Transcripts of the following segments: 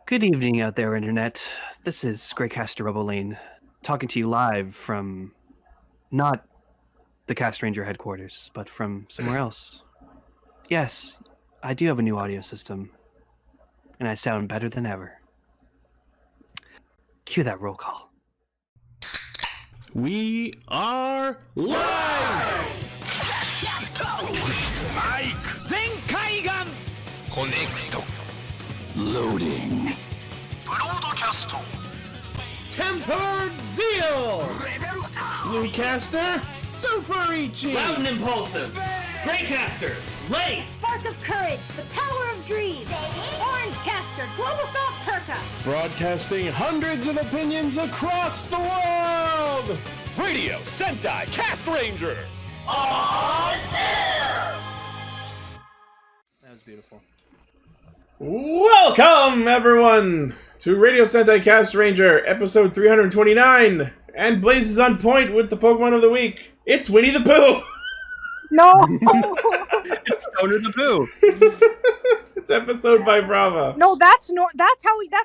Good evening out there, Internet. This is Greycaster Robolane, talking to you live from not the Castranger headquarters, but from somewhere else. Yes, I do have a new audio system, and I sound better than ever. Cue that roll call. We are live! Mike! Zenkaigan! Connect. Loading. Broadcast. Tempered Zeal! Bluecaster, Super Ichi! Loud and impulsive. Greycaster, Lace. Spark of Courage, the Power of Dreams. Orange Caster, Global Soft Perka. Broadcasting hundreds of opinions across the world! Radio Sentai Castranger! That was beautiful. Welcome, everyone, to Radio Sentai Castranger, episode 329, and Blazes on point with the Pokemon of the Week. It's Winnie the Pooh! No! It's Stoner the Pooh! It's episode by Brava. No, that's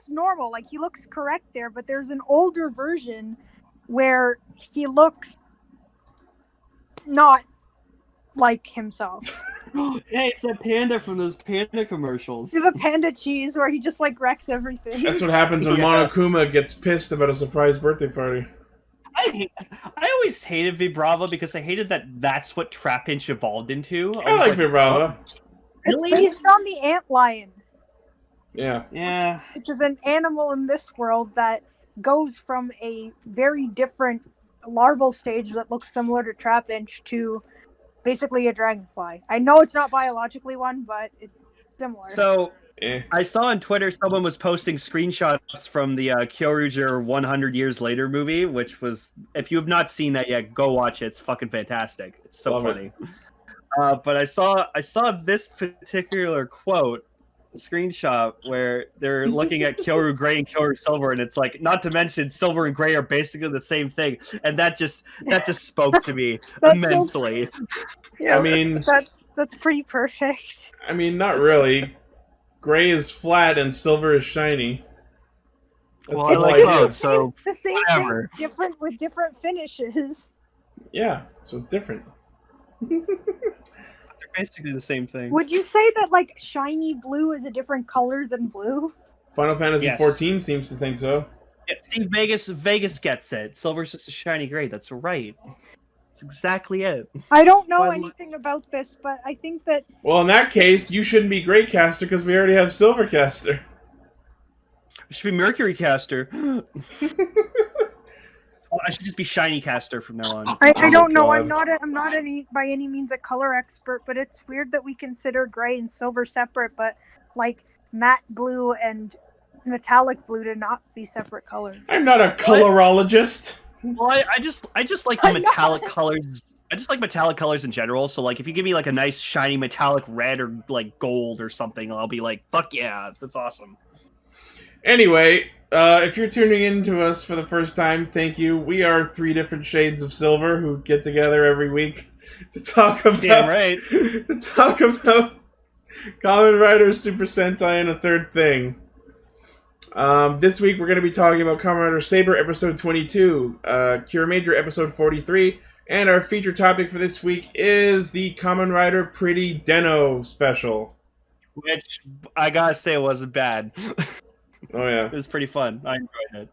normal. Like, he looks correct there, but there's an older version where he looks not like himself. Hey, it's that panda from those panda commercials. He's a panda cheese where he just, like, wrecks everything. That's what happens when Monokuma gets pissed about a surprise birthday party. I always hated Vibrava because I hated that that's what Trapinch evolved into. I like Vibrava. Really? It's based on the antlion, Yeah. Yeah. which is an animal in this world that goes from a very different larval stage that looks similar to Trapinch to basically a dragonfly. I know it's not biologically one, but it's similar. So Eh. I saw on Twitter someone was posting screenshots from the Kiramager 100 Years Later movie, which was, if you have not seen that yet, go watch it. It's fucking fantastic. It's so Love funny. But I saw this particular quote, screenshot, where they're looking at Kyoru Gray and Kyoru Silver, and it's like, not to mention Silver and Gray are basically the same thing, and that just spoke to me That's immensely. Yeah, I mean, that's pretty perfect. not really. Gray is flat and silver is shiny. That's Well, the I whole like idea. both, so The same whatever. thing, different with different finishes. Yeah, so it's different. They're basically the same thing. Would you say that, like, shiny blue is a different color than blue? Final Fantasy Yes. 14 seems to think so. Yeah, see, Vegas gets it. Silver's just a shiny gray. That's right. That's exactly it. I don't know Well, anything about this, but I think that Well, in that case, you shouldn't be Greycaster because we already have Silvercaster. It should be Mercury Caster. I should just be Shiny Caster from now on. I Oh don't know. God. I'm not any by any means a color expert, but it's weird that we consider gray and silver separate, but like matte blue and metallic blue to not be separate colors. I'm not a colorologist. Well, I just like I the know. metallic colors. I just like metallic colors in general. So, like, if you give me like a nice shiny metallic red or like gold or something, I'll be like, "Fuck yeah, that's awesome." Anyway, if you're tuning in to us for the first time, thank you. We are 3 different shades of silver who get together every week to talk about Damn right. to talk about Kamen Rider, Super Sentai, and a third thing. This week we're going to be talking about Kamen Rider Saber episode 22, Kiramager episode 43, and our feature topic for this week is the Kamen Rider Pretty Den-O special. Which I gotta say wasn't bad. Oh yeah. It was pretty fun. I enjoyed it.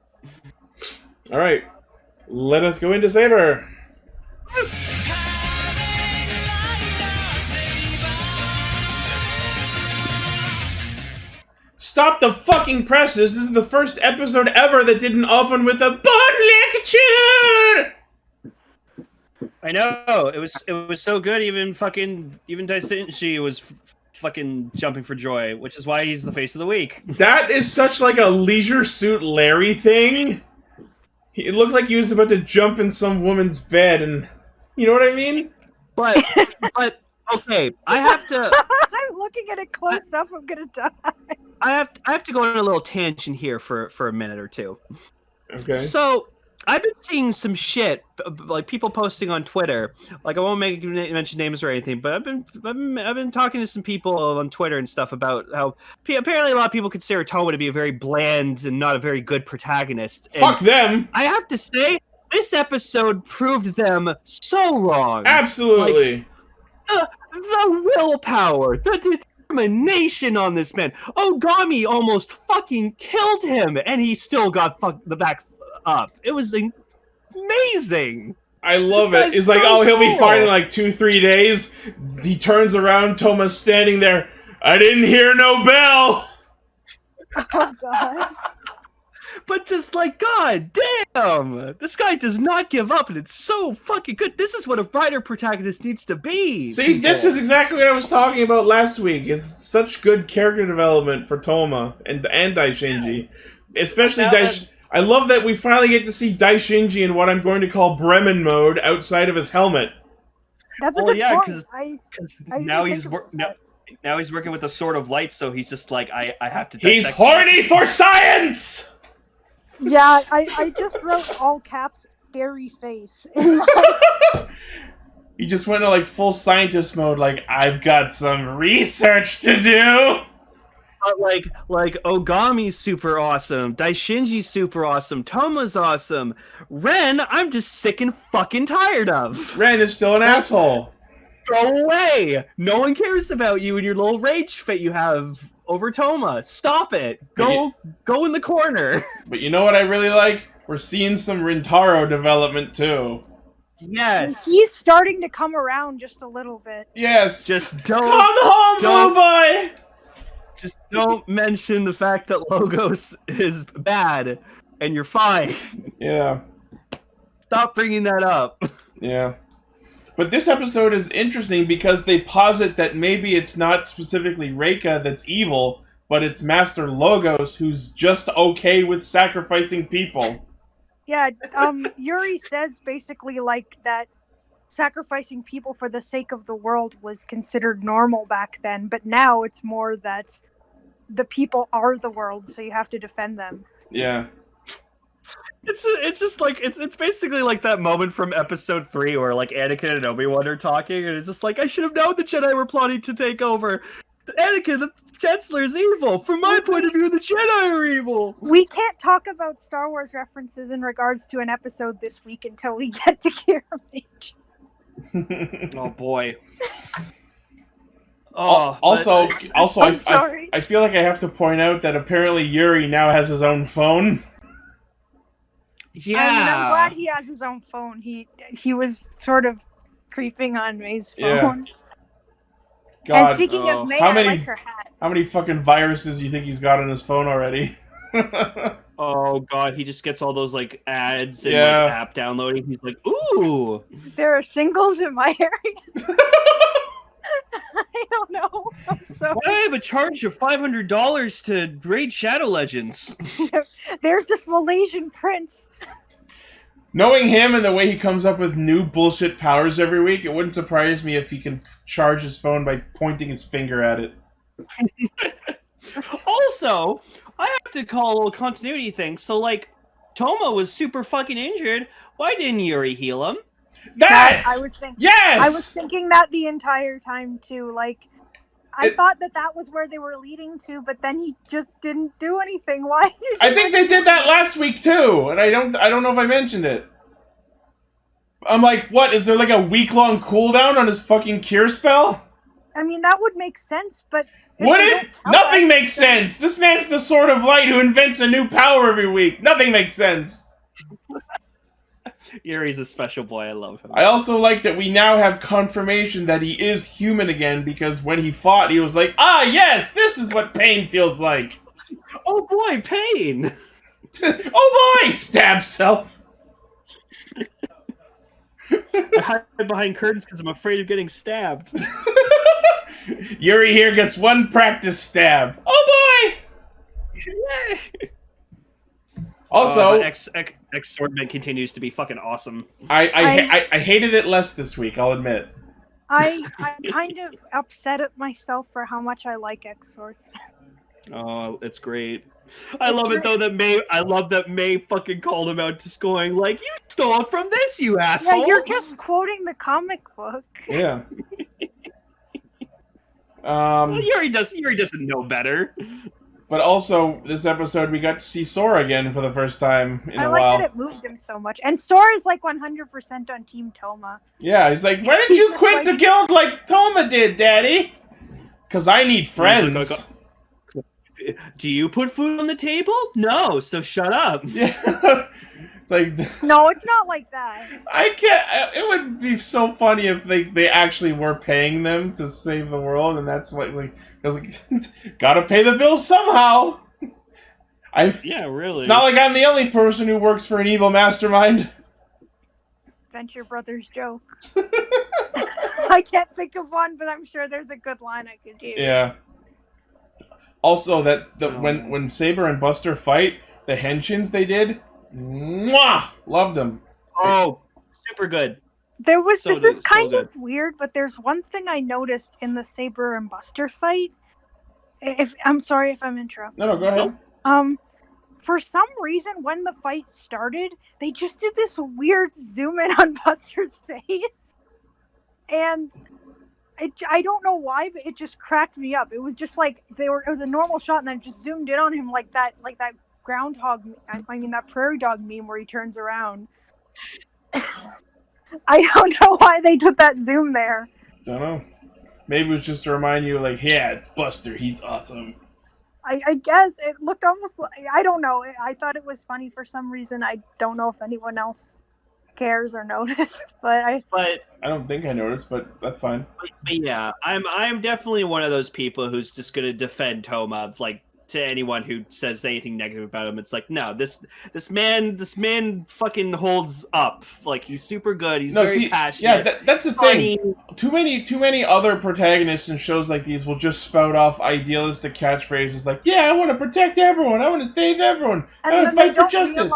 Alright, let us go into Saber. Stop the fucking presses! This is the first episode ever that didn't open with a bon lecture! I know it was so good. Even Daisenshi was fucking jumping for joy, which is why he's the face of the week. That is such like a Leisure Suit Larry thing. It looked like he was about to jump in some woman's bed, and you know what I mean? But okay, I have to. I'm looking at it close up. I'm gonna die. I have to go on a little tangent here for a minute or two. Okay. So, I've been seeing some shit, like people posting on Twitter. Like I won't mention names or anything, but I've been talking to some people on Twitter and stuff about how apparently a lot of people consider Toma to be a very bland and not a very good protagonist. Fuck And them. I have to say, this episode proved them so wrong. Absolutely. Like, the willpower, the determination on this man. Ogami almost fucking killed him, and he still got the back up. It was amazing. I love it. It's so like, oh, he'll be cool. fine in like 2-3 days. He turns around, Toma's standing there. I didn't hear no bell. Oh god. But just like, god damn, this guy does not give up, and it's so fucking good. This is what a writer protagonist needs to be. See, this is exactly what I was talking about last week. It's such good character development for Toma and Daishinji. Especially I love that we finally get to see Daishinji in what I'm going to call Bremen mode outside of his helmet. That's a good point. because I now didn't he's think about that. now he's working with the Sword of Light, so he's just like, I have to. He's dissect horny for science! Yeah, I just wrote all caps scary face. He just went to like full scientist mode, like, I've got some research to do! But like Ogami's super awesome, Daishinji's super awesome, Toma's awesome. Ren, I'm just sick and fucking tired of. Ren is still an asshole. Go away! No one cares about you and your little rage fit you have over Toma. Stop it! Go in the corner. But you know what I really like? We're seeing some Rintaro development too. Yes. He's starting to come around just a little bit. Yes. Just don't Come home, don't- Blue Boy! just don't mention the fact that Logos is bad and you're fine. Yeah. Stop bringing that up. Yeah. But this episode is interesting because they posit that maybe it's not specifically Reika that's evil, but it's Master Logos who's just okay with sacrificing people. Yeah, Yuri says basically like that sacrificing people for the sake of the world was considered normal back then, but now it's more that the people are the world, so you have to defend them. Yeah. It's just like it's basically like that moment from episode 3 where like Anakin and Obi-Wan are talking, and it's just like, I should have known the Jedi were plotting to take over. Anakin, the Chancellor, is evil. From my point of view, the Jedi are evil. We can't talk about Star Wars references in regards to an episode this week until we get to Kiramager. Oh boy. Also, I'm sorry. I feel like I have to point out that apparently Yuri now has his own phone. Yeah. I mean, I'm glad he has his own phone. He was sort of creeping on May's Yeah. phone. God, And speaking of May, how I many- like her hat. how many fucking viruses do you think he's got on his phone already? Oh god, he just gets all those like ads and Yeah. like app downloading. He's like, ooh. There are singles in my area. I don't know. I'm sorry. Why do I have a charge of $500 to raid Shadow Legends? There's this Malaysian prince. Knowing him and the way he comes up with new bullshit powers every week, it wouldn't surprise me if he can charge his phone by pointing his finger at it. Also, I have to call a little continuity thing. So, like, Toma was super fucking injured. Why didn't Yuri heal him? That! I was thinking. Yes! I was thinking that the entire time too. Like, I thought that was where they were leading to, but then he just didn't do anything. Why? I think they did that last week too, and I don't know if I mentioned it. I'm like, what? Is there like a week-long cooldown on his fucking cure spell? I mean, that would make sense, but if Would they it? don't tell Nothing us, makes then- sense. This man's the Sword of Light who invents a new power every week. Nothing makes sense. Yuri's a special boy. I love him. I also like that we now have confirmation that he is human again, because when he fought, he was like, ah, yes, this is what pain feels like. Oh boy, pain! Oh boy! Stab self. I hide behind curtains because I'm afraid of getting stabbed. Yuri here gets one practice stab. Oh boy! Yay! Also, but X Swordman continues to be fucking awesome. I hated it less this week, I'll admit. I'm kind of upset at myself for how much I like X Swords. Oh, it's great. I love it though that May. I love that May fucking called him out, just going like, "You stole it from this, you asshole." Yeah, you're just quoting the comic book. Yeah. Yuri doesn't know better. But also, this episode, we got to see Sora again for the first time in I a like while. that it moved him so much. And Sora's like 100% on Team Toma. Yeah, he's like, why didn't you quit the guild like Toma did, Daddy? Because I need friends. Do you put food on the table? No, so shut up. Yeah. It's like... No, it's not like that. I can't... It would be so funny if they actually were paying them to save the world, and that's what, like... I was like, gotta pay the bills somehow! Yeah, really. It's not like I'm the only person who works for an evil mastermind. Venture Brothers joke. I can't think of one, but I'm sure there's a good line I could use. Yeah. Also, when Saber and Buster fight, the henshins they did, mwah! Loved them. Oh, super good. This is kind of weird, but there's one thing I noticed in the Saber and Buster fight. I'm sorry if I'm interrupting. No, go ahead. For some reason, when the fight started, they just did this weird zoom in on Buster's face, and I don't know why, but it just cracked me up. It was just like it was a normal shot, and then just zoomed in on him like that groundhog. I mean that prairie dog meme where he turns around. I don't know why they took that zoom there. Don't know. Maybe it was just to remind you, like, yeah, it's Buster. He's awesome. I guess it looked almost like, I don't know. I thought it was funny for some reason. I don't know if anyone else cares or noticed, but I don't think I noticed, but that's fine. But yeah, I'm definitely one of those people who's just gonna defend Toma, like, to anyone who says anything negative about him. It's like, no, this man fucking holds up. Like, he's super good. He's very passionate. Yeah, that's the funny. thing. Too many other protagonists in shows like these will just spout off idealistic catchphrases like, "Yeah, I want to protect everyone. I want to save everyone. I want to fight for justice."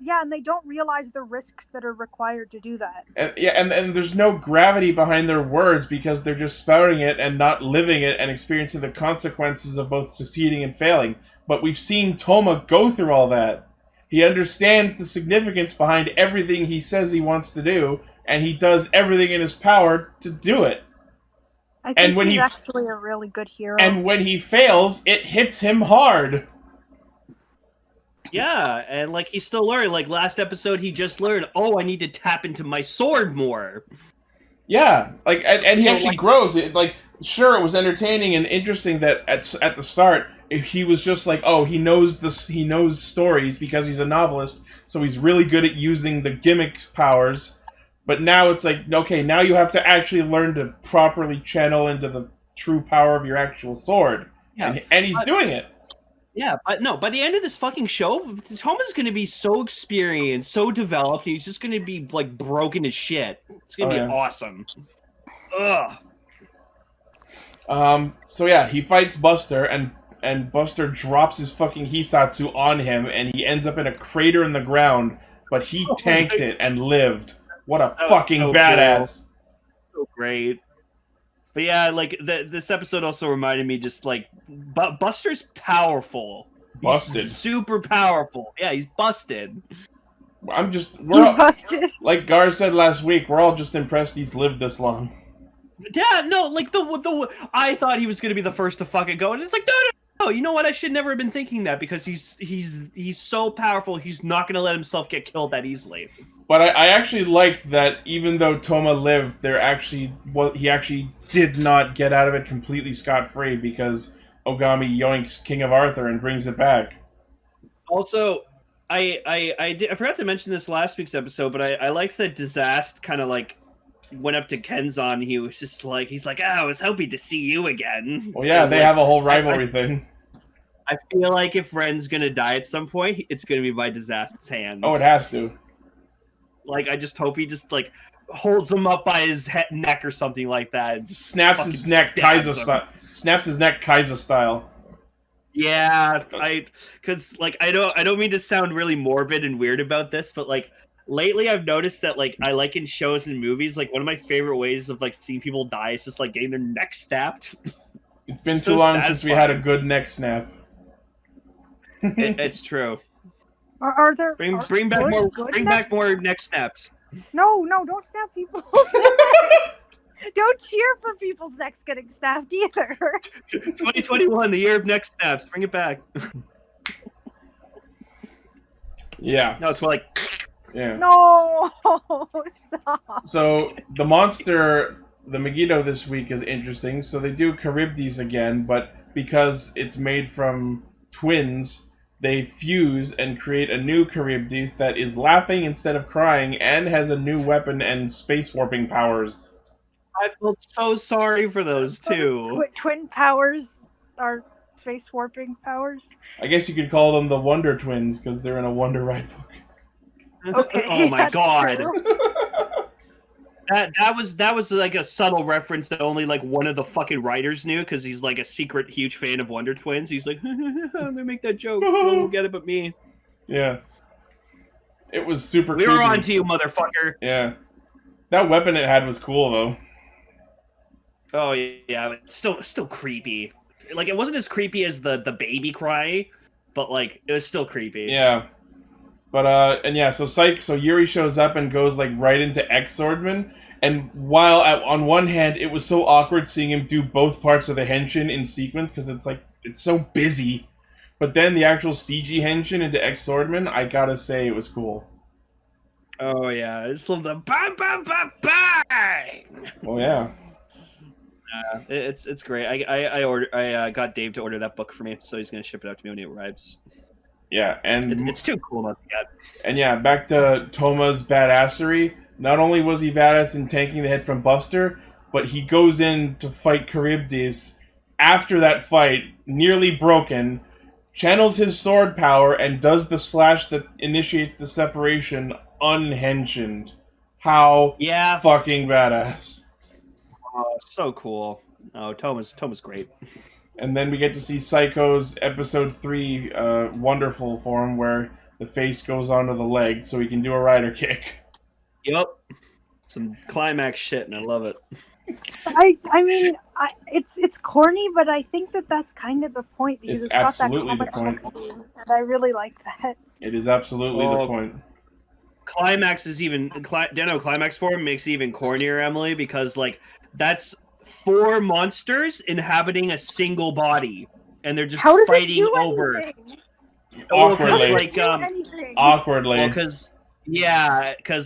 And they don't realize the risks that are required to do that. And there's no gravity behind their words because they're just spouting it and not living it and experiencing the consequences of both succeeding and failing. But we've seen Toma go through all that. He understands the significance behind everything he says he wants to do, and he does everything in his power to do it. I think he's actually a really good hero. And when he fails, it hits him hard. Yeah, and like he still learned. Like last episode, he just learned, oh, I need to tap into my sword more. Yeah, like and he actually grows. Like, sure, it was entertaining and interesting that at the start he was just like, oh, he knows stories because he's a novelist, so he's really good at using the gimmick powers. But now it's like, okay, now you have to actually learn to properly channel into the true power of your actual sword. Yeah, and he's doing it. Yeah, but no, by the end of this fucking show, Toma's going to be so experienced, so developed, he's just going to be, like, broken as shit. It's going to be awesome. Ugh. So yeah, he fights Buster, and Buster drops his fucking Hisatsu on him, and he ends up in a crater in the ground, but he tanked it and lived. What a fucking badass. Cool. So great. But yeah, like, this episode also reminded me just, like, Buster's powerful. Busted. He's super powerful. Yeah, he's busted. He's busted. Like Gar said last week, we're all just impressed he's lived this long. Yeah, no, like, I thought he was going to be the first to fucking go, and it's like, no, you know what? I should never have been thinking that, because he's so powerful, he's not going to let himself get killed that easily. But I actually liked that even though Toma lived, he actually did not get out of it completely scot-free, because Ogami yoinks King of Arthur and brings it back. Also, I forgot to mention this last week's episode, but I like that Disaster kind of like went up to Kenzan. He was just like, I was hoping to see you again. Well, yeah, they have a whole rivalry thing. I feel like if Ren's gonna die at some point, it's gonna be by Disaster's hands. Oh, it has to. Like, I just hope he just, like, holds him up by his neck or something like that. And just snaps his neck Kaiser style. Snaps his neck Kaiser style. Yeah, because, like, I don't mean to sound really morbid and weird about this, but, like, lately I've noticed that, like, I like in shows and movies, like, one of my favorite ways of, like, seeing people die is just, like, getting their neck snapped. It's been too long since we had a good neck snap. It's true. Are there Bring are back good- more. good Bring next- back more neck snaps. No, don't snap people. Don't cheer for people's necks getting snapped either. 2021, the year of neck snaps. Bring it back. Yeah. No, it's more like. Yeah. No, stop. So the monster, the Megiddo this week is interesting. So they do Charybdis again, but because it's made from twins, they fuse and create a new Charybdis that is laughing instead of crying and has a new weapon and space warping powers. I felt so sorry for those two. Twin powers are space warping powers. I guess you could call them the Wonder Twins because they're in a Wonder Ride book. Okay, Oh my that's god. true. That was like a subtle reference that only like one of the fucking writers knew because he's like a secret huge fan of Wonder Twins. He's like, I'm gonna make that joke. No one will get it but me. Yeah. It was super We creepy. were on to you, motherfucker. Yeah. That weapon it had was cool though. Oh yeah, but still creepy. Like it wasn't as creepy as the baby cry, but like it was still creepy. Yeah. But and yeah, so Yuri shows up and goes like right into X-Swordman, and while on one hand it was so awkward seeing him do both parts of the henshin in sequence because it's so busy, but then the actual CG henshin into X-Swordman, I gotta say it was cool. Oh yeah, I just love the bang bang bang bang. Oh yeah. It's great. I got Dave to order that book for me, so he's gonna ship it out to me when it arrives. Yeah, and It's too cool not to get. And yeah, back to Toma's badassery. Not only was he badass in tanking the head from Buster, but he goes in to fight Charybdis. After that fight, nearly broken, channels his sword power and does the slash that initiates the separation unhenshined. How fucking badass. Oh, so cool. Oh, Toma's great. And then we get to see Psycho's episode 3 wonderful form where the face goes onto the leg so he can do a rider kick. Yep. Some climax shit, and I love it. I mean, it's corny, but I think that's kind of the point because It's got absolutely that the point. and I really like that. It is absolutely the point. Climax is even Deno climax form makes it even cornier, Emily, because like that's 4 monsters inhabiting a single body, and they're just How does fighting it do over. anything? Awkwardly. Like Awkwardly. because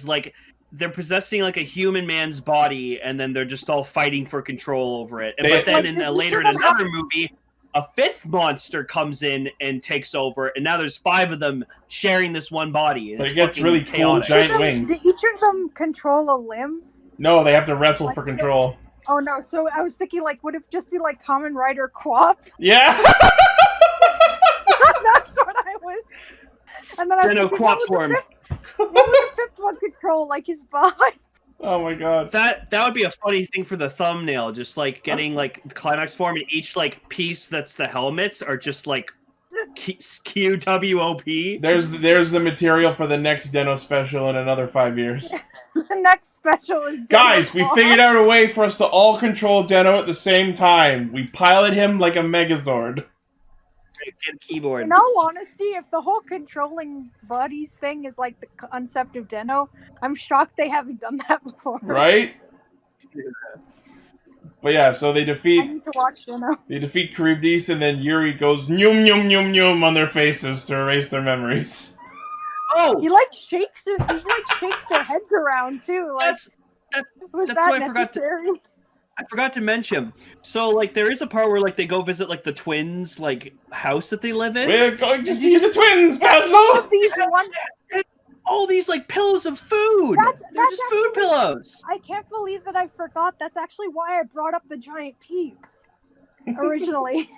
like they're possessing like a human man's body, and then they're just all fighting for control over it. And, but then later in another movie, a 5th monster comes in and takes over, and now there's 5 of them sharing this one body. And But it's it gets fucking really cool chaotic. giant wings. Did each of them control a limb? No, they have to wrestle for control. Oh no! So I was thinking, like, would it just be like Kamen Rider Quap? Yeah. That's what I was. And then I was Deno thinking, Quap form. what would the 5th one control? Like his body? Oh my god. That would be a funny thing for the thumbnail, just like getting like climax form, and each like piece that's the helmets are just like QWOP. There's the material for the next Deno special in another 5 years. The next special is Deno Guys, we Quap. figured out a way for us to all control Deno at the same time. We pilot him like a Megazord. Get keyboard. In all honesty, if the whole controlling bodies thing is like the concept of Deno, I'm shocked they haven't done that before. Right? But yeah, so they I defeat need to watch Deno. Charybdis, and then Yuri goes nyum nyum nyum nyum on their faces to erase their memories. Oh, He like shakes their heads around too. Like, that's was that's that why I forgot to mention. So like there is a part where like they go visit like the twins like house that they live in. We're going to see the twins, Basil! These one, All these like pillows of food. That's They're just food actually- pillows. I can't believe that I forgot. That's actually why I brought up the giant peep originally,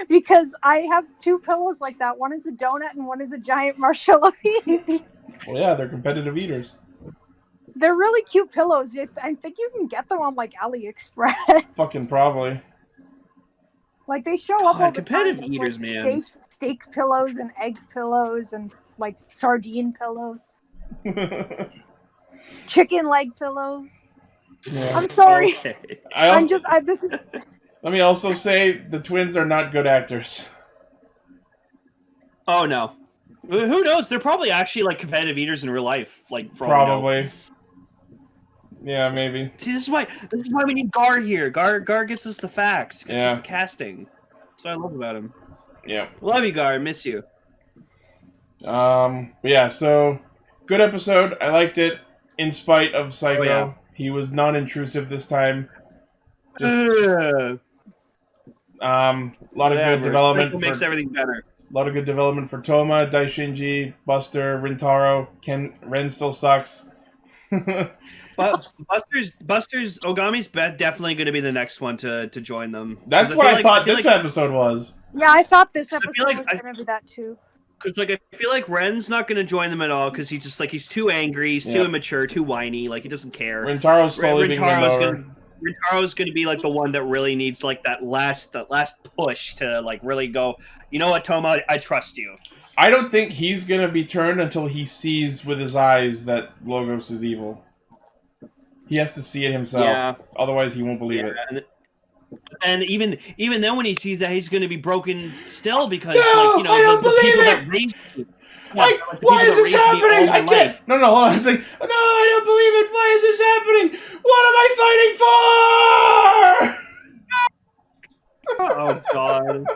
because I have 2 pillows like that. One is a donut and one is a giant marshmallow peep. Well, yeah, they're competitive eaters. They're really cute pillows. I think you can get them on like AliExpress. Fucking probably. Like they show up God, all the competitive time. eaters, like, man. Steak pillows and egg pillows and like sardine pillows, chicken leg pillows. Yeah. I'm sorry. Okay. This is Let me also say the twins are not good actors. Oh no. Who knows? They're probably actually like competitive eaters in real life. Like for all we know. Probably. Yeah, maybe. See, this is why we need Gar here. Gar gets us the facts. Gets us the casting. That's what I love about him. Yeah. Love you, Gar. Miss you. Yeah, so good episode. I liked it in spite of Psycho. Oh, yeah. He was non-intrusive this time. Just lot of good development. Makes everything better. A lot of good development for Toma, Daishinji, Buster, Rintaro. Ren still sucks. But Buster's Ogami's definitely going to be the next one to join them. That's what I thought this episode was. Yeah, I thought this episode was going to be that too. Because I feel like Ren's not going to join them at all because he's just he's too angry, he's too immature, too whiny, he doesn't care. Rintaro's slowly being lower. Rintaro's going to be the one that really needs that last push to really go. You know what, Toma? I trust you. I don't think he's going to be turned until he sees with his eyes that Logos is evil. He has to see it himself. Yeah. Otherwise, he won't believe it. And even then, when he sees that, he's going to be broken still because, I don't believe it. That raised you. Why is this happening? I can't. No, hold on. It's no, I don't believe it. Why is this happening? What am I fighting for? Oh God.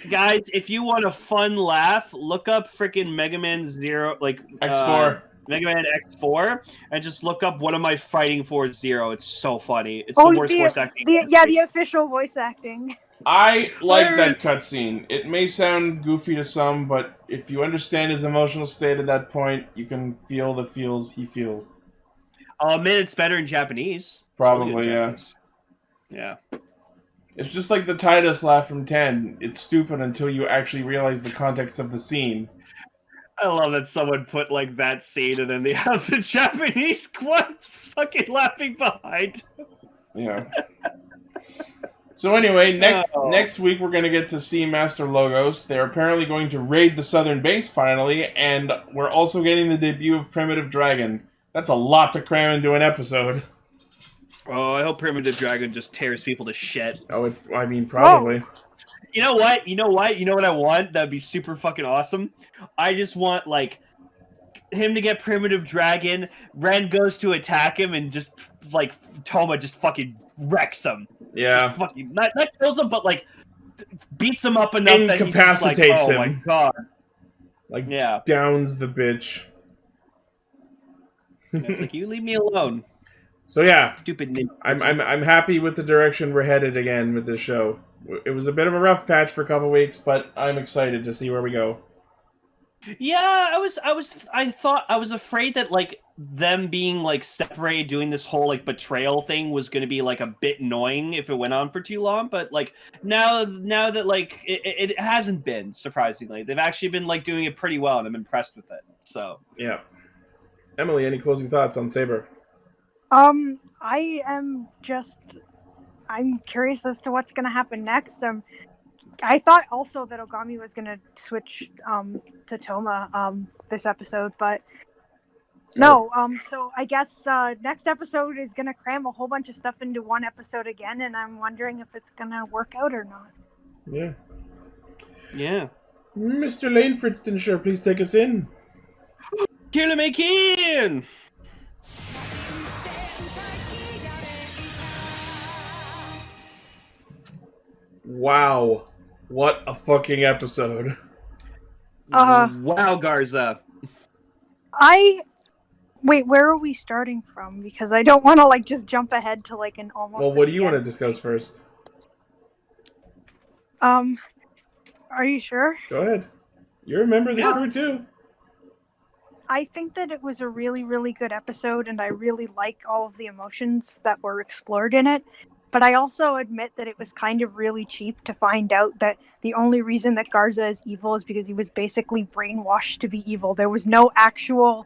Guys, if you want a fun laugh, look up freaking Mega Man Zero, X4. Mega Man X4, and just look up what am I fighting for Zero. It's so funny. It's the worst voice acting. The official voice acting. I like that cutscene. It may sound goofy to some, but if you understand his emotional state at that point, you can feel the feels he feels. I'll admit it's better in Japanese. Probably, yeah. Yeah. It's just like the Tidus laugh from 10. It's stupid until you actually realize the context of the scene. I love that someone put that scene and then they have the Japanese one fucking laughing behind. Yeah. So anyway, next week we're going to get to see Master Logos. They're apparently going to raid the southern base finally, and we're also getting the debut of Primitive Dragon. That's a lot to cram into an episode. Oh, I hope Primitive Dragon just tears people to shit. Oh, probably. Whoa. You know what? You know what I want? That'd be super fucking awesome. I just want him to get Primitive Dragon. Ren goes to attack him, and just Toma just fucking wrecks him. Yeah. Just fucking not kills him, but beats him up enough that he's just incapacitates him. Oh my God. Downs the bitch. It's you leave me alone. So yeah, stupid ninja. I'm happy with the direction we're headed again with this show. It was a bit of a rough patch for a couple weeks, but I'm excited to see where we go. Yeah, I was afraid that them being separated, doing this whole betrayal thing was going to be a bit annoying if it went on for too long. But now that it hasn't been, surprisingly, they've actually been doing it pretty well, and I'm impressed with it. So yeah, Emily, any closing thoughts on Saber? I'm curious as to what's going to happen next. I thought also that Ogami was going to switch to Toma this episode, but no. So I guess next episode is going to cram a whole bunch of stuff into one episode again, and I'm wondering if it's going to work out or not. Yeah. Yeah. Mr. Lane Fritzdenshire, please take us in. Kiramager! Wow. What a fucking episode. Wow, Garza. Wait, where are we starting from? Because I don't want to just jump ahead to an almost. Well, what do you want to discuss first? Are you sure? Go ahead. You remember this crew too. I think that it was a really, really good episode, and I really like all of the emotions that were explored in it. But I also admit that it was kind of really cheap to find out that the only reason that Garza is evil is because he was basically brainwashed to be evil. There was no actual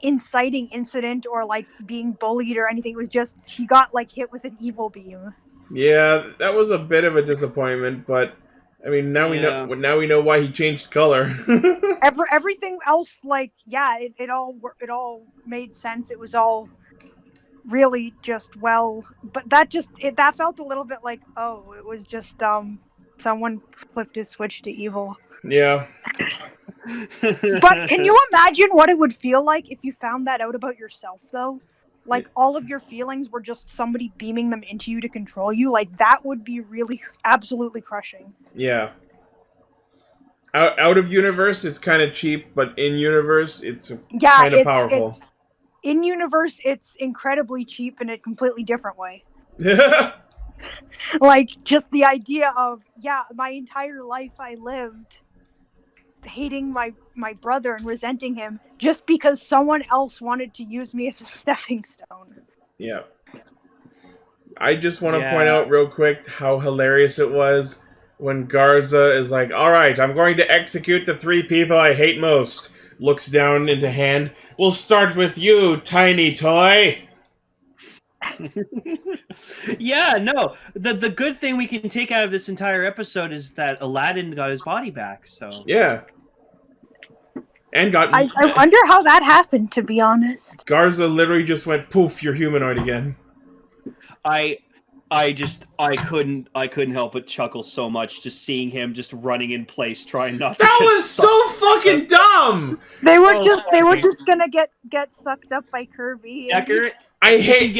inciting incident or being bullied or anything. It was just he got hit with an evil beam. Yeah, that was a bit of a disappointment, but I mean now we know why he changed color. Everything else it all made sense. It was all really just but that felt a little bit it was just someone flipped his switch to evil. Yeah. But can you imagine what it would feel like if you found that out about yourself, though? Like, all of your feelings were just somebody beaming them into you to control you? Like, that would be really, absolutely crushing. Yeah. Out of universe, it's kind of cheap, but in universe, it's kind of powerful. It's in universe, it's incredibly cheap in a completely different way. Like, just the idea of, yeah, my entire life I lived hating my brother and resenting him just because someone else wanted to use me as a stepping stone. Yeah. I just want to point out real quick how hilarious it was when Garza is like, alright, I'm going to execute the 3 people I hate most. Looks down into hand. We'll start with you, tiny toy. Yeah, no. The good thing we can take out of this entire episode is that Aladdin got his body back, so... Yeah. And got... I wonder how that happened, to be honest. Garza literally just went, poof, you're humanoid again. I couldn't help but chuckle so much just seeing him just running in place trying not to. That was so fucking dumb. They were just gonna get sucked up by Kirby. Decker, I hate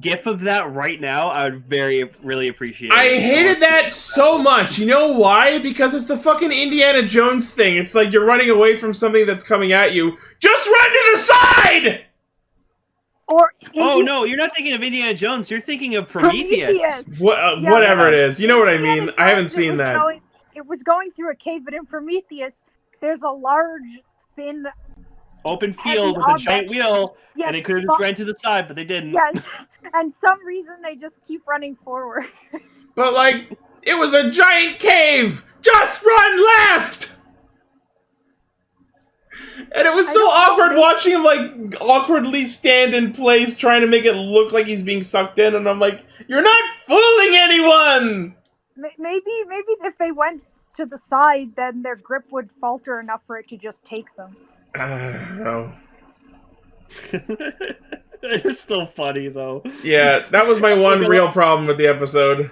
gif of that right now. I would really appreciate it. I hated that so much. You know why? Because it's the fucking Indiana Jones thing. It's like you're running away from something that's coming at you. Just run to the side! No, you're not thinking of Indiana Jones. You're thinking of Prometheus. Whatever it is. You know what I mean. I haven't seen that. It was going through a cave, but in Prometheus, there's a large, thin... open field with a giant wheel, yes, and they could have just ran to the side, but they didn't. Yes, and some reason they just keep running forward. But, like, it was a giant cave! Just run left! And it was so awkward watching him, like, awkwardly stand in place, trying to make it look like he's being sucked in, and I'm like, you're not fooling anyone! Maybe if they went to the side, then their grip would falter enough for it to just take them. I don't know. It's still funny, though. Yeah, that was my one real problem with the episode.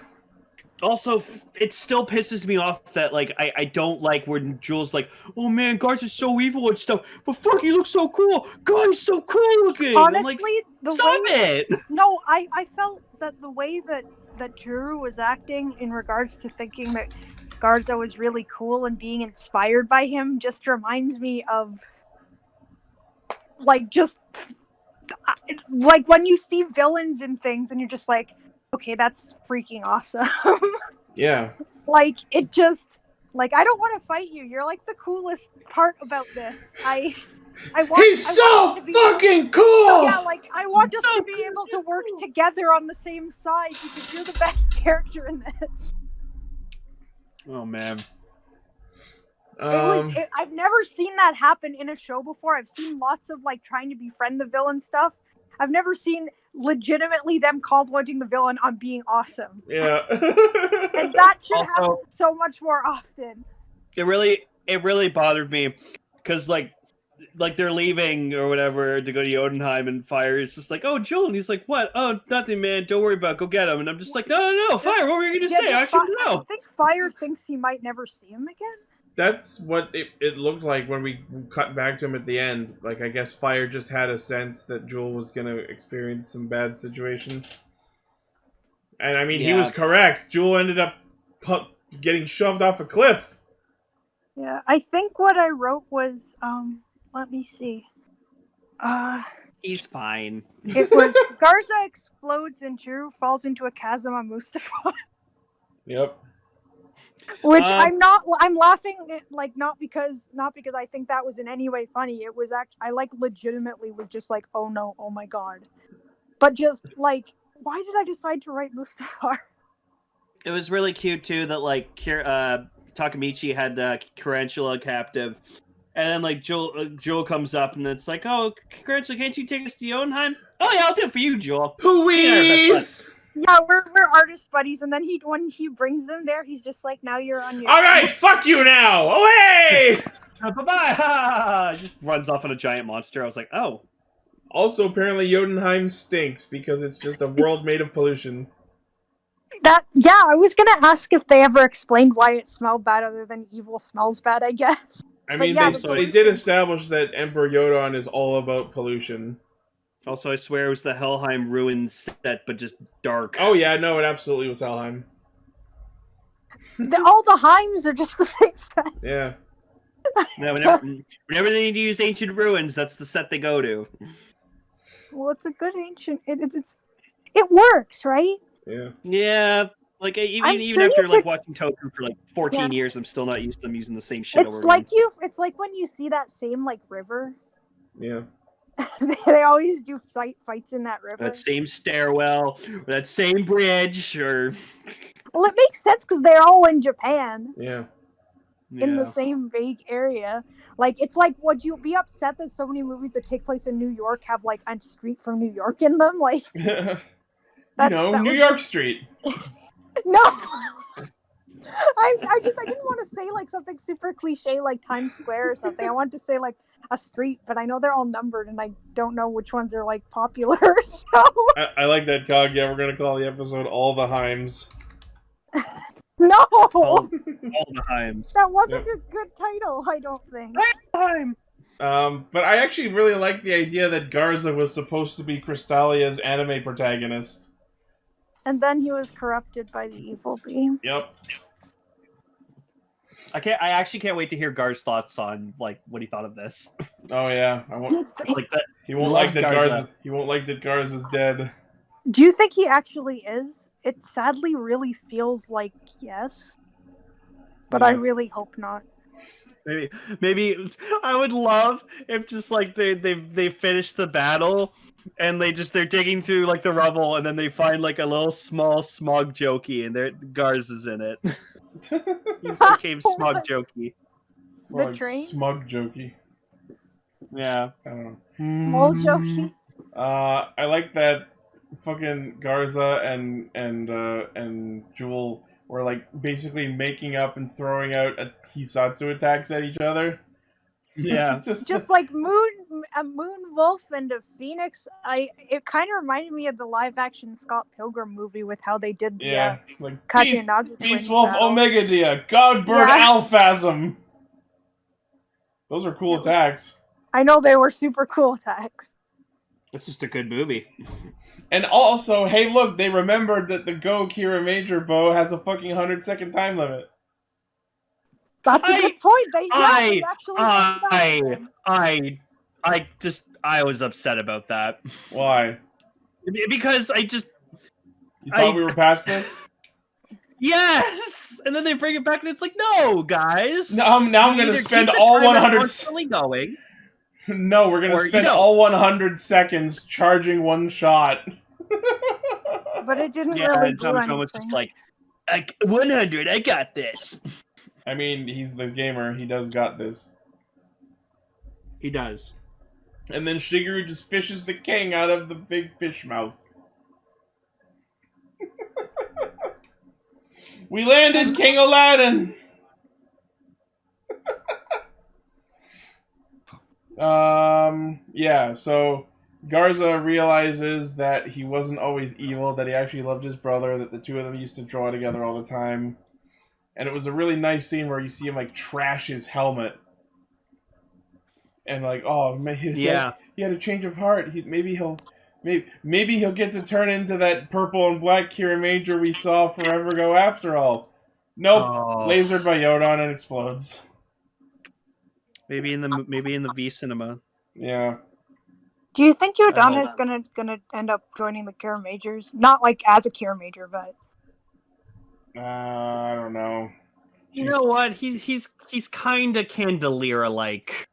Also, it still pisses me off that, like, I don't like when Jules like, oh man, Garza's is so evil and stuff, but fuck, he looks so cool. God, he's so cool looking. Honestly, like, stop it. No, I felt that the way that Drew was acting in regards to thinking that Garza was really cool and being inspired by him just reminds me of, like, just like when you see villains in things and you're just like, okay, that's freaking awesome. Yeah. Like, it just, like, I don't want to fight you. You're, like, the coolest part about this. I want... He's so fucking cool! Yeah, like, I want us to be able to work together on the same side because you're the best character in this. Oh, man. I've never seen that happen in a show before. I've seen lots of, like, trying to befriend the villain stuff. I've never seen legitimately them complimenting the villain on being awesome. Yeah. And that should happen so much more often. It really bothered me because like they're leaving or whatever to go to Jotunheim, and Fire is just like, oh, Joel, and he's like, what? Oh, nothing, man. Don't worry about it. Go get him. And I'm just like, no, Fire. What were you going to say? Actually, no. I think Fire thinks he might never see him again. That's what it looked like when we cut back to him at the end. Like, I guess Fire just had a sense that Joel was going to experience some bad situation. And, I mean, he was correct. Joel ended up getting shoved off a cliff. Yeah, I think what I wrote was, let me see. He's fine. It was Garza explodes and Drew falls into a chasm on Mustafa. Yep. Which I'm laughing, like, not because I think that was in any way funny. It was I like legitimately was just like, oh no, oh my god. But just like, why did I decide to write Mustafa? It was really cute too that like Takamichi had Tarantula captive, and then like Joel comes up and it's like, oh, Tarantula, can't you take us to Jotunheim? Oh yeah, I'll do it for you, Joel. Please. Yeah, we're artist buddies, and then when he brings them there, he's just like, now you're on your... Alright, fuck you now! Away! Bye-bye! Just runs off on a giant monster. I was like, oh. Also, apparently Jotunheim stinks, because it's just a world made of pollution. I was gonna ask if they ever explained why it smelled bad other than evil smells bad, I guess. I But mean, yeah, they, the they did pollution. establish that Emperor Yodon is all about pollution. Also, I swear it was the Helheim ruins set, but just dark. Oh yeah, no, it absolutely was Helheim. All the Heims are just the same set. Yeah. No, whenever they need to use ancient ruins, that's the set they go to. Well, it's a good ancient. It works, right? Yeah. Yeah, like I'm even sure after you like could- watching Toku for like 14 Yeah. years, I'm still not used to them using the same shit It's over like again. It's like when you see that same like river. Yeah. They always do fights in that river. That same stairwell, or that same bridge, or Well, it makes sense because they're all in Japan. Yeah. In the same vague area. Like, it's like, would you be upset that so many movies that take place in New York have, like, a street from New York in them? Like, that New would- York Street. No! I didn't want to say, like, something super cliche like Times Square or something. I wanted to say, like, a street, but I know they're all numbered, and I don't know which ones are, like, popular, so... I like that, Cog. Yeah, we're going to call the episode Alltheheims. No! Alltheheims. That wasn't a good title, I don't think. But I actually really like the idea that Garza was supposed to be Crystalia's anime protagonist. And then he was corrupted by the evil beam. Yep. I actually can't wait to hear Gar's thoughts on like what he thought of this. Oh yeah, I won't. Like that. He won't like Loves that Garza. Garza. He won't like that Garza's dead. Do you think he actually is? It sadly really feels like yes. But I Yeah. really hope not. Maybe I would love if just like they finish the battle and they're digging through like the rubble and then they find like a little small smog jokey and Garz is in it. He became smog jokey. More The like train? smug jokey. Yeah. I don't know. Mole Joshi. I like that fucking Garza and Jewel were like basically making up and throwing out Hisatsu attacks at each other. Yeah. Just like a moon wolf and a phoenix. It kind of reminded me of the live action Scott Pilgrim movie with how they did the yeah, like Katsunaga Beast twins Wolf battle. Omega Dia, Godbird Yeah. Alphasm. Those are cool attacks. I know they were super cool attacks. It's just a good movie. And also, hey, look, they remembered that the Go Kiramager bow has a fucking 100-second time limit. That's a good point. They actually I was upset about that. Why? Because You thought we were past this? yes, and then they bring it back, and it's like, no, guys. Now I'm going to Either spend keep the all timer 100. constantly going. No, we're going to Or you spend don't. all 100 seconds charging one shot. But it didn't Yeah, really and do Tom was anything. just like, 100, I got this. I mean, he's the gamer. He does got this. He does. And then Shigeru just fishes the king out of the big fish mouth. We landed, King Aladdin! Yeah, so Garza realizes that he wasn't always evil, that he actually loved his brother, that the two of them used to draw together all the time. And it was a really nice scene where you see him, like, trash his helmet. And, like, oh, man, he had a change of heart. Maybe he'll get to turn into that purple and black Kiramager we saw forever ago after all. Nope. Oh. Lasered by Yodon and explodes. Maybe in the V cinema. Yeah. Do you think Yodana is gonna end up joining the Kiramagers? Not like as a Kiramager, but I don't know. You know what? He's kind of Candelira like.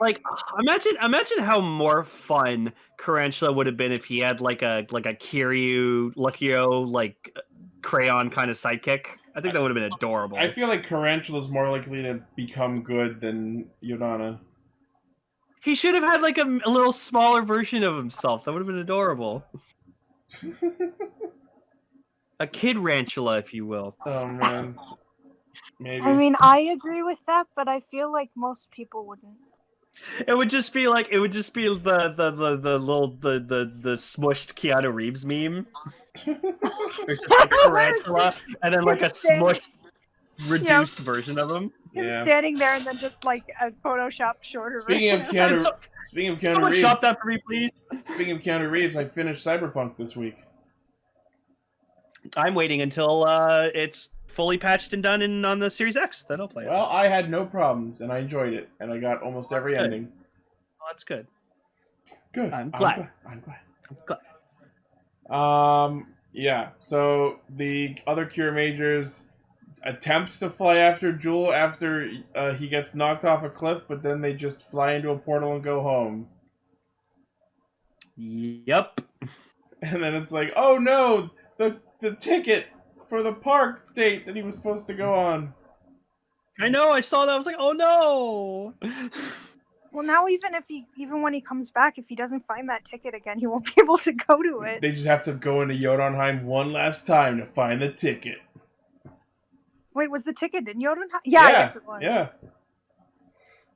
Like imagine how more fun Tarantula would have been if he had like a Kiryu Luckyo like crayon kind of sidekick. I think that would have been adorable. I feel like Tarantula's more likely to become good than Yodana. He should have had like a little smaller version of himself. That would have been adorable. A kid Rantula, if you will. Oh man. Maybe. I mean, I agree with that, but I feel like most people wouldn't. It would just be the little the smushed Keanu Reeves meme. There's just like a tarantula and then like a smushed reduced version of him. Him standing there and then just like a photoshopped shorter Speaking of version. Keanu Someone Reeves, shop that for me, please. speaking of Keanu Reeves, I finished Cyberpunk this week. I'm waiting until it's fully patched and done on the Series X. Then I'll play it. Well, I had no problems, and I enjoyed it, and I got almost every good. ending. Well, that's good. Good. I'm glad. I'm glad. I'm glad. Yeah. So the other Kiramagers attempt to fly after Jewel after he gets knocked off a cliff, but then they just fly into a portal and go home. Yep. And then it's like, oh no, the ticket for the park date that he was supposed to go on. I know. I saw that. I was like, oh no. Well, now even when he comes back, if he doesn't find that ticket again, he won't be able to go to it. They just have to go into Jotunheim one last time to find the ticket. Wait, was the ticket in Jotunheim? Yeah, I guess it was. Yeah.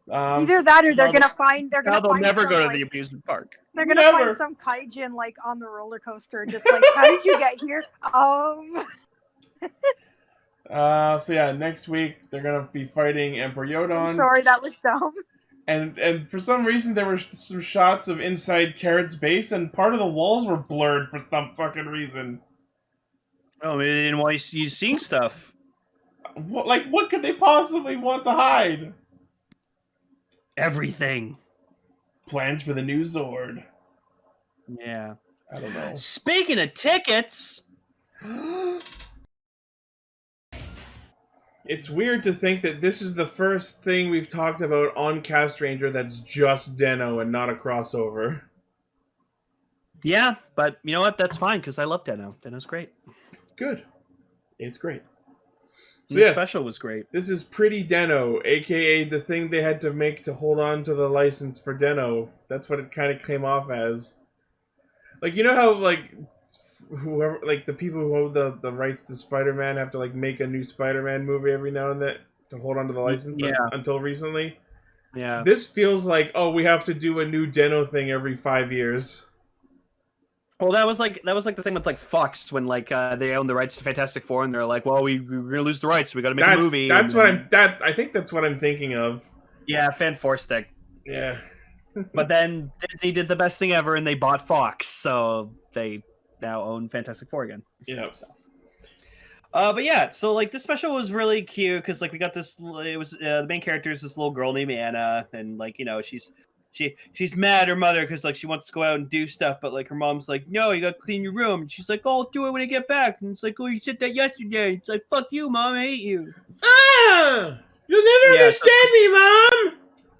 Either that, or they're gonna find. They're gonna. Now they'll find never some, go to like, the amusement park. They're gonna find some kaijin like on the roller coaster, just like, how did you get here? So yeah, next week they're gonna be fighting Emperor Yodon. I'm sorry, that was dumb. And for some reason there were some shots of inside Carrot's base, and part of the walls were blurred for some fucking reason. Oh, maybe they didn't want you seeing stuff. What could they possibly want to hide? Everything. Plans for the new Zord. Yeah. I don't know. Speaking of tickets. It's weird to think that this is the first thing we've talked about on Castranger that's just Den-O and not a crossover. Yeah, but you know what? That's fine, because I love Den-O. Den-O's great. Good. It's great. So The yes, special was great. this is Pretty Den-O, aka the thing they had to make to hold on to the license for Den-O. That's what it kind of came off as. Like, you know how, like, whoever, like, the people who hold the rights to Spider-Man have to, like, make a new Spider-Man movie every now and then to hold on to the license until recently? Yeah. This feels like, oh, we have to do a new Den-O thing every 5 years. Well, that was like the thing with like Fox when like they owned the rights to Fantastic Four and they're like, well, we're gonna lose the rights, so we got to make a movie. I think that's what I'm thinking of. Yeah, Fan Four Stick. Yeah. But then Disney did the best thing ever and they bought Fox, so they now own Fantastic Four again. Yeah. So. But yeah, so like this special was really cute because like we got this. It was the main character is this little girl named Anna, and like you know she's mad at her mother because like she wants to go out and do stuff, but like her mom's like, no, you gotta clean your room. And she's like, oh, I'll do it when I get back. And it's like, oh, you said that yesterday. It's like, fuck you, mom, I hate you. Ah, you'll never understand me, mom.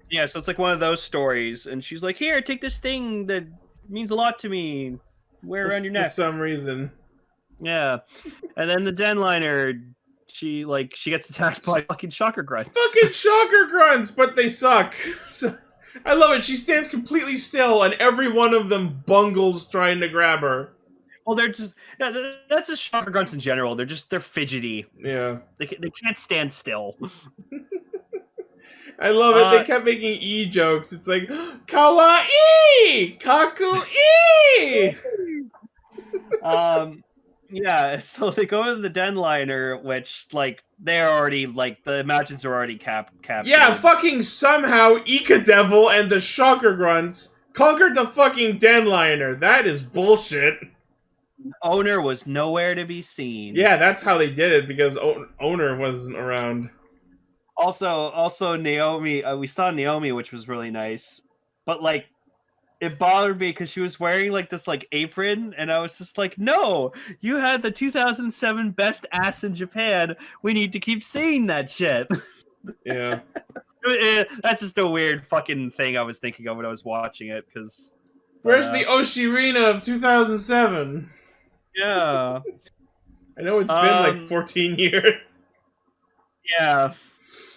Yeah, so it's like one of those stories, and she's like, here, take this thing that means a lot to me. Wear it around your neck. For some reason. Yeah, and then the Denliner, she gets attacked by fucking shocker grunts. Fucking shocker grunts, but they suck. So, I love it. She stands completely still, and every one of them bungles trying to grab her. Well, they're just that's just shocker grunts in general. They're fidgety. Yeah, they can't stand still. I love it. They kept making E jokes. It's like kawaii, kaku-ii. Yeah, so they go to the Denliner, which, like, they're already, like, the Imagines are already captured. Yeah, fucking somehow Ika Devil and the Shocker Grunts conquered the fucking Denliner. That is bullshit. Owner was nowhere to be seen. Yeah, that's how they did it, because Owner wasn't around. Also Naomi, we saw Naomi, which was really nice. But, like, it bothered me because she was wearing like this like apron, and I was just like, "No, you had the 2007 best ass in Japan. We need to keep seeing that shit." Yeah, that's just a weird fucking thing I was thinking of when I was watching it. Because where's the Oshirina of 2007? Yeah, I know it's been like 14 years. Yeah.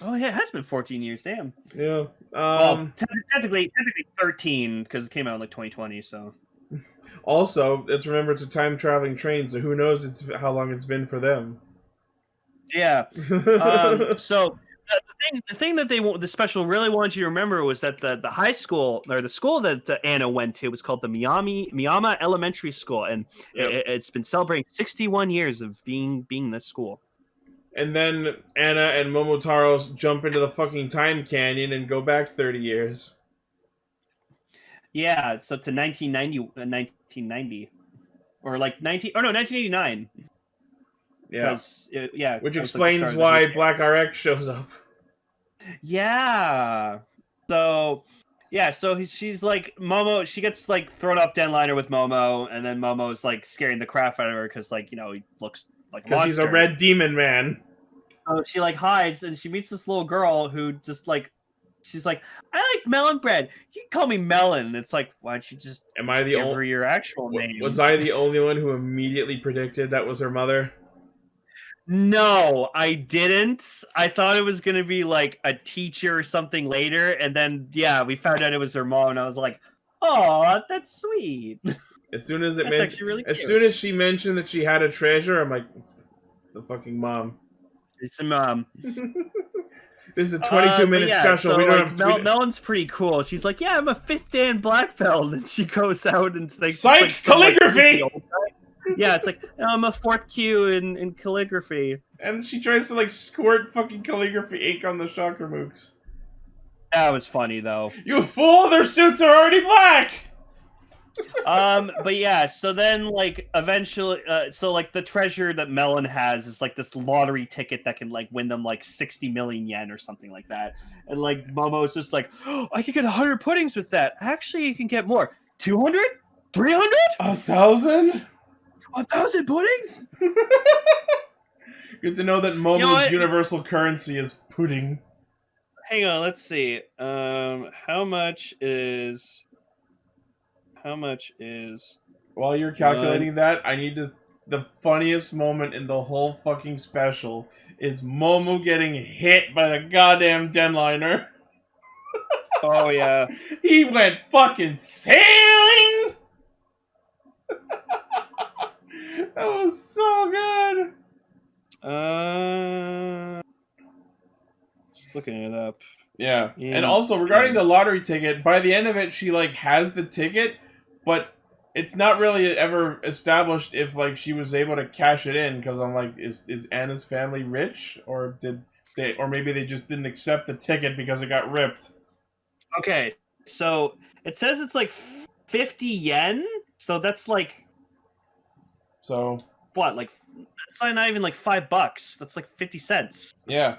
Oh yeah, it has been 14 years. Damn. Yeah. Well, technically 13 because it came out in like 2020. So. Also, let's remember it's a time traveling train, so who knows how long it's been for them. Yeah. So the thing that the special really wanted you to remember was that the high school or the school that Anna went to was called the Miyama Elementary School, and it's been celebrating 61 years of being this school. And then Anna and Momotaro jump into the fucking time canyon and go back 30 years. Yeah, so to 1990, or like 1989. Yeah, which like explains why Black RX shows up. Yeah. So she's like Momo. She gets like thrown off Denliner with Momo, and then Momo's like scaring the crap out of her because like he looks like a monster. Because he's a red demon man. So she like hides, and she meets this little girl who just like she's like, I like melon bread. You can call me Melon. And it's like, why don't you just give her your actual name? Was I the only one who immediately predicted that was her mother? No, I didn't. I thought it was going to be like a teacher or something later, and then we found out it was her mom, and I was like, "Oh, that's sweet." As soon as really as soon as she mentioned that she had a treasure, I'm like, "It's the fucking mom." It's the mom. This is a 22-minute special. So we don't have Melon's pretty cool. She's like, "Yeah, I'm a 5th Dan black belt," and she goes out and like, psych calligraphy. Yeah, it's like I'm a 4th Q in calligraphy, and she tries to like squirt fucking calligraphy ink on the chakra mooks. That was funny though. You fool! Their suits are already black. But yeah, so then like eventually, so like the treasure that Melon has is like this lottery ticket that can like win them like 60 million yen or something like that, and like Momo's just like, oh, I could get 100 puddings with that. Actually, you can get more. 200, 300, 1,000. 1,000 puddings? Good to know that Momo's universal currency is pudding. Hang on, let's see. How much is? While you're calculating that, I need to. The funniest moment in the whole fucking special is Momo getting hit by the goddamn Denliner. Oh yeah, he went fucking sailing. That was so good. Just looking it up. Yeah. And also regarding the lottery ticket, by the end of it, she like has the ticket, but it's not really ever established if like she was able to cash it in. Because I'm like, is Anna's family rich, or maybe they just didn't accept the ticket because it got ripped. Okay, so it says it's like 50 yen. So that's like. So what, like that's not even like $5. That's like 50 cents. Yeah.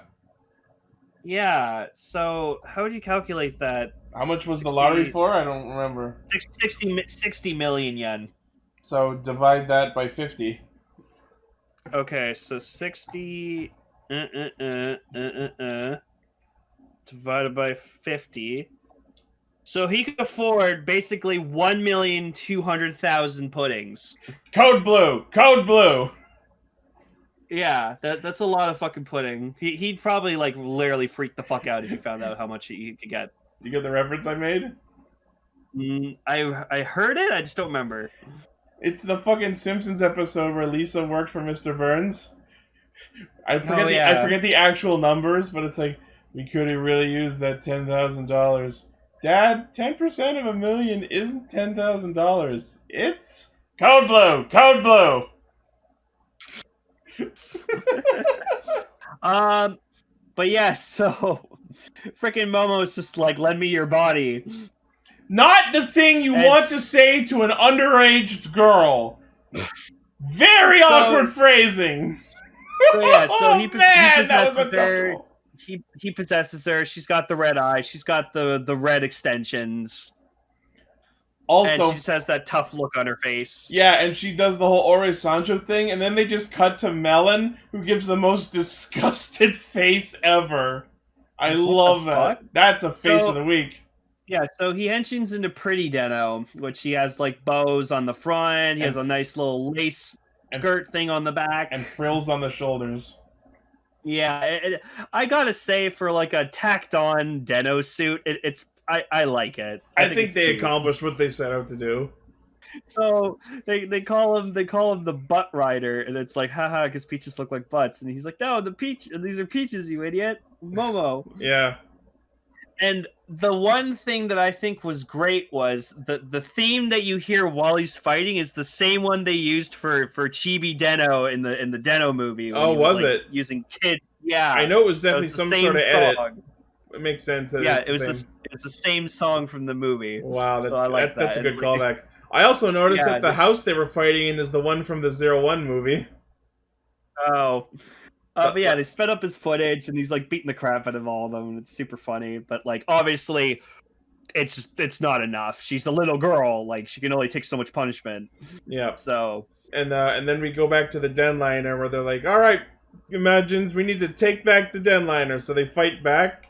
Yeah. So how would you calculate that? How much was the lottery for? I don't remember. 60 million yen. So divide that by 50. Okay, so 60 divided by 50. So he could afford basically 1,200,000 puddings. Code blue! Code blue! Yeah, that's a lot of fucking pudding. He'd probably like literally freak the fuck out if he found out how much he could get. Do you get the reference I made? I heard it, I just don't remember. It's the fucking Simpsons episode where Lisa worked for Mr. Burns. I forget the actual numbers, but it's like, we could have really used that $10,000. Dad, 10% of $1 million isn't $10,000. It's code blue. Code blue. But yeah, so freaking Momo's just like, lend me your body. Not the thing you want to say to an underage girl. Very awkward phrasing. So yeah, so he possesses her. He possesses her. She's got the red eye. She's got the red extensions. Also, and she just has that tough look on her face. Yeah, and she does the whole Ore Sancho thing, and then they just cut to Melon, who gives the most disgusted face ever. I love that. That's a face of the week. Yeah, so he henshins into Pretty Deno, which he has like bows on the front. He has a nice little lace skirt thing on the back. And frills on the shoulders. Yeah, I gotta say, for like a tacked on Deno suit, I like it. I think they accomplished what they set out to do. So they call him the butt rider, and it's like, haha, because peaches look like butts, and he's like, no, these are peaches, you idiot. Momo. Yeah. And the one thing that I think was great was the theme that you hear while he's fighting is the same one they used for Chibi Den-O in the Den-O movie. When Oh, he was was like, it? using Kid? Yeah, I know it was that definitely the some same sort of edit. song. It makes sense. That Yeah, it's it was the the same. it's the same song from the movie. Wow, So I like that's a that. good And, like, callback. I also noticed Yeah, that the house they were fighting in is the one from the 01 movie. Oh. But yeah, they sped up his footage, and he's like beating the crap out of all of them, and it's super funny. But like, obviously, it's not enough. She's a little girl; like she can only take so much punishment. Yeah. So And then we go back to the Denliner where they're like, "All right, Imagines, we need to take back the Denliner." So they fight back,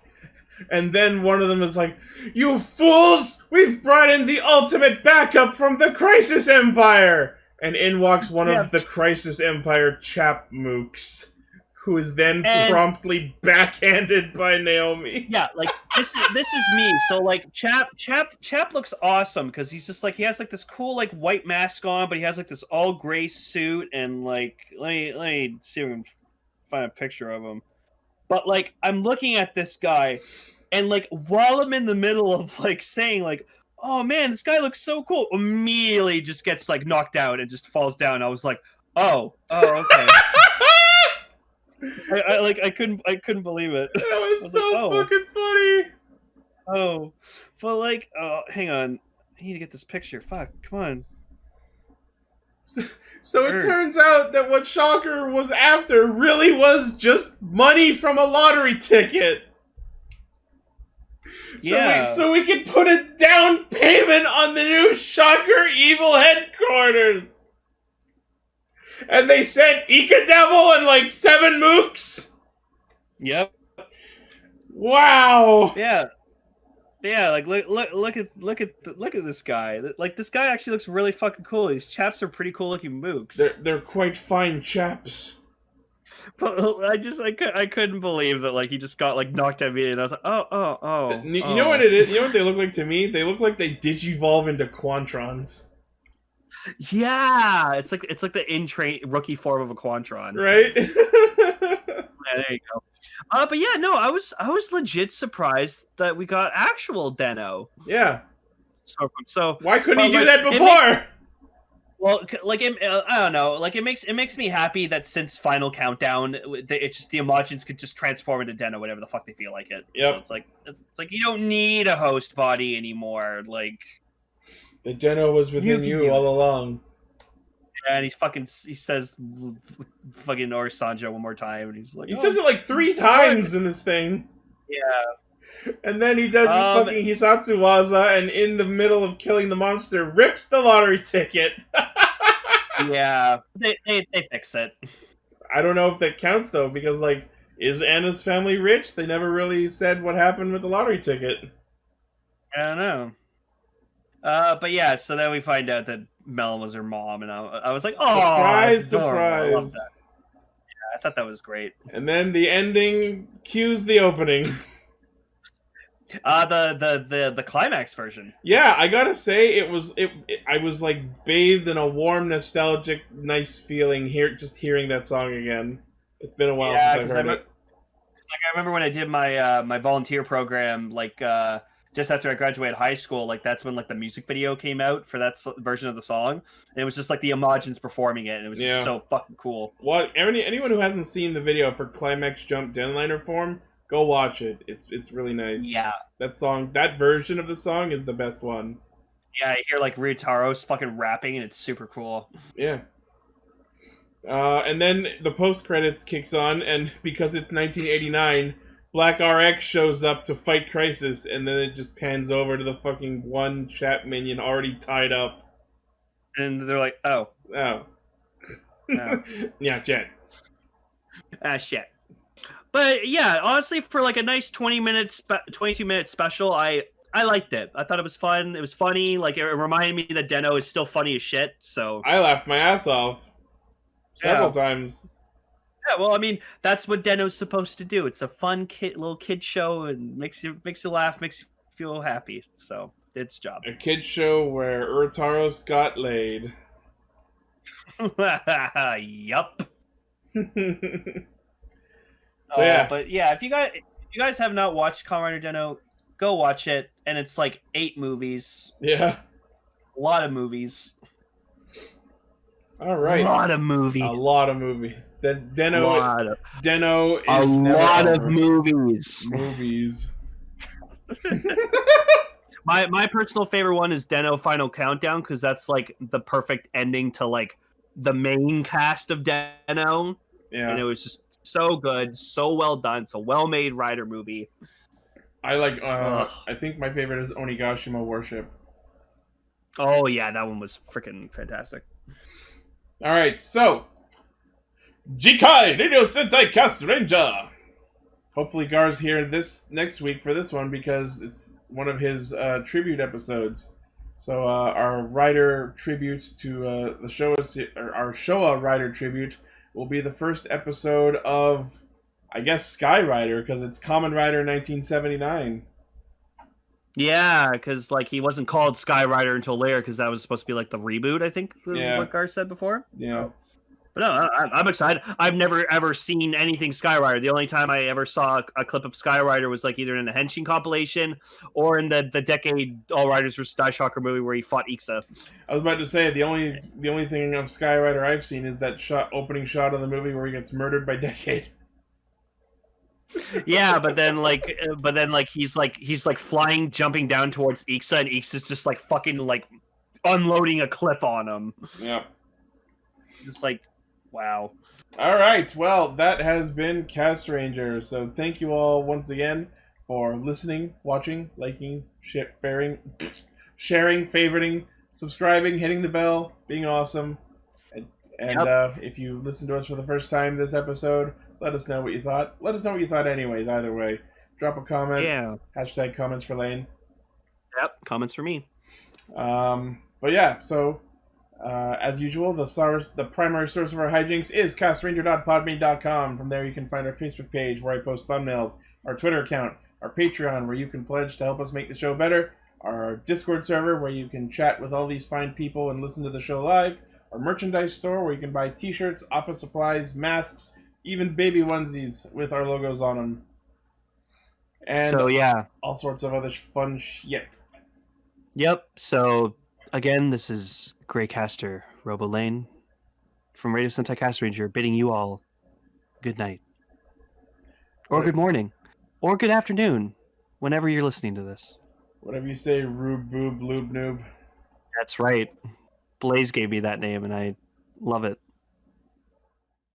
and then one of them is like, "You fools! We've brought in the ultimate backup from the Crisis Empire!" And in walks one of the Crisis Empire chap mooks, who is then promptly backhanded by Naomi. yeah, like this is me. So like Chap looks awesome because he's just like he has like this cool like white mask on, but he has like this all gray suit and like let me see if I can find a picture of him. But like I'm looking at this guy, and like while I'm in the middle of like saying like, oh man, this guy looks so cool, immediately just gets like knocked out and just falls down. I was like, oh okay. I couldn't believe it. That was so like, oh. fucking funny. Oh, but like, hang on, I need to get this picture. Fuck, come on. So it turns out that what Shocker was after really was just money from a lottery ticket. Yeah. So we could put a down payment on the new Shocker Evil headquarters. And they sent Ika Devil and like 7 mooks. Yep. Wow. Yeah. Yeah, like look at this guy. Like this guy actually looks really fucking cool. These chaps are pretty cool looking mooks. They're quite fine chaps. But I couldn't believe that like he just got like knocked out immediately, and I was like, You know what it is? You know what they look like to me? They look like they digivolve into Quantrons. Yeah, it's like the in-train rookie form of a Quantron, right? Yeah, there you go. But yeah, no, I was legit surprised that we got actual Den-O. Yeah. So why couldn't he do that before? Well, like I don't know, like it makes me happy that since Final Countdown, it's just the Imagines could just transform into Den-O whatever the fuck they feel like it. Yep. So it's like you don't need a host body anymore. Like the Den-O was within you all along. And he says fucking or Sanjo one more time, and he's like he says it like 3 times in this thing. Yeah. And then he does his fucking Hisatsu Waza, and in the middle of killing the monster, rips the lottery ticket. Yeah, they fix it. I don't know if that counts though, because like, is Anna's family rich? They never really said what happened with the lottery ticket. I don't know. But yeah, so then we find out that Melon was her mom, and I was like, oh, surprise! I love that. Yeah, I thought that was great. And then the ending cues the opening. The climax version. Yeah, I gotta say, I was like bathed in a warm, nostalgic, nice feeling here, just hearing that song again. It's been a while since I've heard it. Like I remember when I did my my volunteer program, like just after I graduated high school, like that's when like the music video came out for that version of the song, and it was just like the Imagines performing it, and it was just so fucking cool. Well, anyone who hasn't seen the video for Climax Jump Denliner form, go watch it. It's really nice. Yeah, that version of the song is the best one. Yeah, I hear like Ryutaro's fucking rapping, and it's super cool. Yeah. And then the post credits kicks on, and because it's 1989. Black RX shows up to fight Crisis, and then it just pans over to the fucking one chat minion already tied up. And they're like, oh. Yeah, Jet. Shit. But yeah, honestly, for like a nice 22-minute special, I liked it. I thought it was fun. It was funny. Like, it reminded me that Den-O is still funny as shit, so... I laughed my ass off. Several times. Yeah, well, I mean, that's what Den-O's supposed to do. It's a fun little kid show, and makes you laugh, makes you feel happy. So it's job. A kid show where Urtaros got laid. Yup. So yeah, but yeah, if you you guys have not watched Kamen Rider Deno, go watch it. And it's like 8 movies. Yeah. A lot of movies. All right. A lot of movies. A lot of movies. Deno A is never lot of over. movies. Movies. My personal favorite one is Deno Final Countdown because that's like the perfect ending to like the main cast of Deno, Yeah. and it was just so good, so well done, so well made Rider movie. I like. Ugh. I think my favorite is Onigashima Warship. Oh yeah, that one was freaking fantastic. All right, so Jikai Radio Sentai Castranger. Hopefully, Gar's here this next week for this one because it's one of his tribute episodes. So our Rider tribute to the Showa, our Showa Rider tribute will be the first episode of, I guess, Sky Rider because it's Kamen Rider 1979. Yeah, because like he wasn't called Sky Rider until later because that was supposed to be like the reboot. I think what Gar said before. Yeah. But no, I'm excited. I've never ever seen anything Sky Rider. The only time I ever saw a clip of Sky Rider was like either in the Henshin compilation or in the Decade All Riders vs. Die Shocker movie where he fought Ixa. I was about to say the only thing of Sky Rider I've seen is that opening shot of the movie where he gets murdered by Decade. Yeah, but then he's flying, jumping down towards Ixa, and Ixa's just like fucking like unloading a clip on him. Yeah. Just like, wow. All right. Well, that has been Castranger. So thank you all once again for listening, watching, liking, sharing, favoriting, subscribing, hitting the bell, being awesome. And if you listen to us for the first time this episode, let us know what you thought. Let us know what you thought anyways, either way. Drop a comment. Yeah. Hashtag comments for Lane. Yep. Comments for me. But yeah, so as usual, the primary source of our hijinks is castranger.podme.com. From there you can find our Facebook page where I post thumbnails, our Twitter account, our Patreon where you can pledge to help us make the show better, our Discord server where you can chat with all these fine people and listen to the show live, our merchandise store where you can buy t-shirts, office supplies, masks, even baby onesies with our logos on them. And so yeah, all sorts of other fun shit. Yep. So again, this is Greycaster Robo Lane from Radio Sentai Castranger bidding you all good night, or good morning, or good afternoon, whenever you're listening to this. Whatever you say, Rube Boob Loob Noob. That's right. Blaze gave me that name, and I love it.